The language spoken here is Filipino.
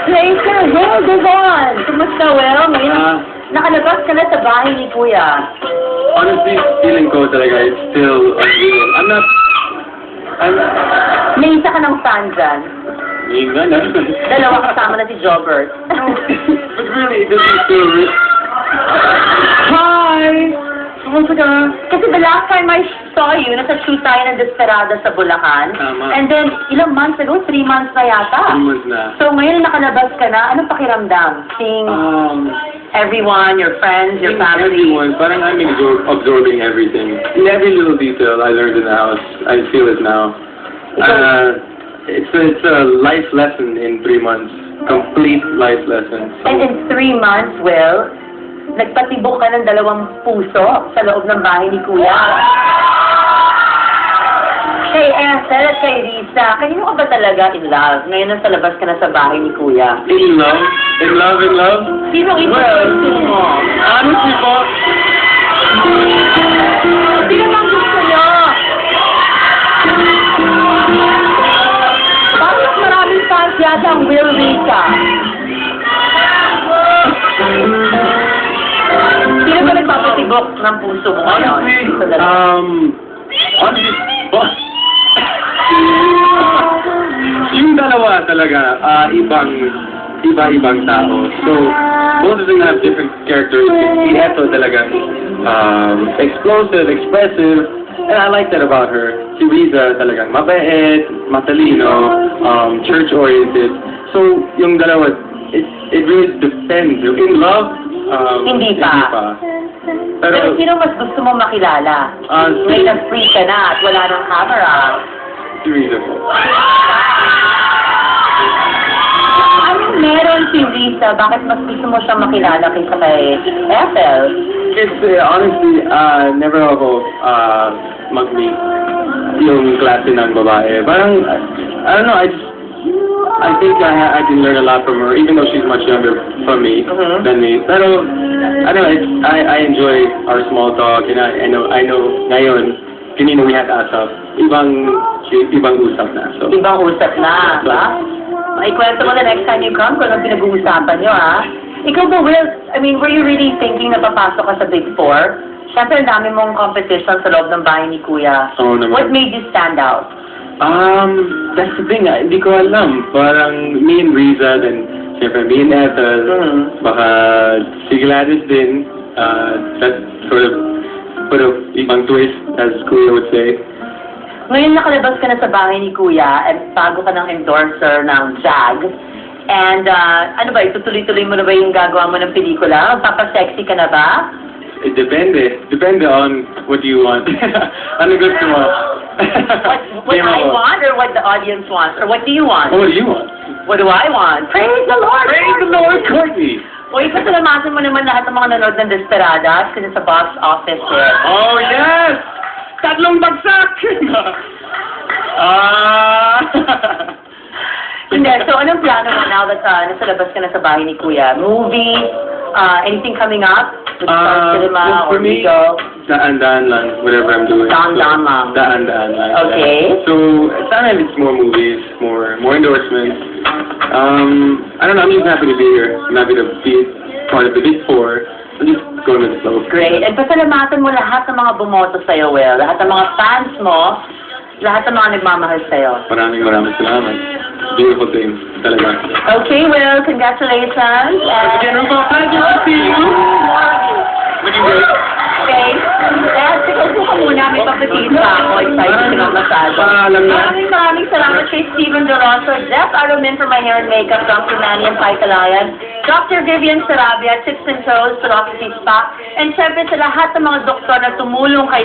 Later, Will, Devon! Kumusta, Will? Ngayon, nakalabas ka na sa bahay ni Kuya. Honestly, feeling ko talaga, it's still unreal. May isa ka ng fan dyan. Yung nga na. Dalawa kasama na si Jobert. But really, this is still real. Hi! Kumusta ka? Kasi the last time I saw you, nasa shoot tayo ng Desperada sa Bulacan. Tama. And then, ilang months ago? 3 months na yata. 3 months na. So ngayon nakalabas ka na, anong pakiramdam? Seeing everyone, your friends, your family. Everyone, parang I'm absorbing everything. In every little detail I learned in the house, I feel it now. It's a life lesson in 3 months. Complete life lesson. So, And in 3 months, Will, nagpatibok ka ng 2 puso sa loob ng bahay ni Kuya. Kay Ethel at kay Risa, kanino ka ba talaga in love? Ngayon nasa labas ka na sa bahay ni Kuya. in love? In love, in love? Sino gusto mo? Honestly po, Sino bang gusto nyo? Bakit maraming fans yata ang Will Risa? Sino ba nagpapatibok ng puso mo ngayon? honestly, boss. Yung dalawa talaga, iba-ibang tao. So, both of them have different characteristics. Si Eto talaga, explosive, expressive, and I like that about her. Si Riza talagang mabait, matalino, church-oriented. So, yung dalawa, it really depends. In love, Hindi pa. Pero Pero, sino mas gusto mo makilala? Ngayon nag-free ka na at wala ng camera. si Riza po. Anong meron si Risa? Bakit mas gusto mo siyang makilala kaysa kay Ethel? Kasi honestly, never ako mag-meet yung klase ng babae. Parang, I don't know, I think I can learn a lot from her, even though she's much younger from me, than me. Pero, I don't know, I enjoy our small talk, and I know, ngayon, kanina we had asap, ibang usap na. So, Ibang usap na, ha? Ikwento mo the next time you come kung anong pinag-uusapan nyo, ha? Ikaw ba, Will, were you really thinking na papasok ka sa Big Four? Siyempre, ang dami mong competition sa loob ng bahay ni Kuya. Oo naman. What made you stand out? That's the thing, hindi ko alam. Parang me and Riza, then siyempre me and Ethel, baka si Gladys din, that sort of put a ibang twist, as Kuya would say. Ngayon nakalabas ka na sa bahay ni Kuya at bago ka ng endorser ng JAG. And ano ba, itutuloy-tuloy mo na ba yung gagawa mo ng pelikula? Magpapasexy ka na ba? It depende. Depende on what you want. Ano gusto mo? What I want or what the audience wants? Or what do you want? What do you want? What do I want? Praise the Lord! Praise the Lord, Courtney! O, ipasalamatin mo naman lahat ng mga nanood ng Desperadas kasi sa box office eh. Oh, yes! Tatlong bagsak! Hindi, so anong plano mo now that nasa labas ka na sa bahay ni Kuya? Movie? Anything coming up? With Star Cinema or for me, Vigo? daan-daan lang, whatever I'm doing. Daan-daan lang. Daan-daan lang. Okay. So, sana it's more movies, more endorsements. I don't know, I'm just happy to be here. I'm happy to be part of the Big Four. I'm just going with the flow. Great. And pasalamatan mo lahat ng mga bumoto sa'yo, Will. Lahat ng mga fans mo, lahat ng mga nagmamahal sa'yo. Maraming salamat. Beautiful thing, talaga. Okay, Will. Congratulations. Again, Rupa, pleasure to see you. Looking good. Okay. Sige, suka muna. May papatigil pa ako. Excited ka masyado. Maraming salamat kay Steven Doroso, Jeff Aromin for my hair and makeup, Dr. Manny and Pai Kalayan, Dr. Vivian Sarabia, Tips and Toes, Philosophy Spa, and syempre sa lahat ng mga doktor na tumulong kay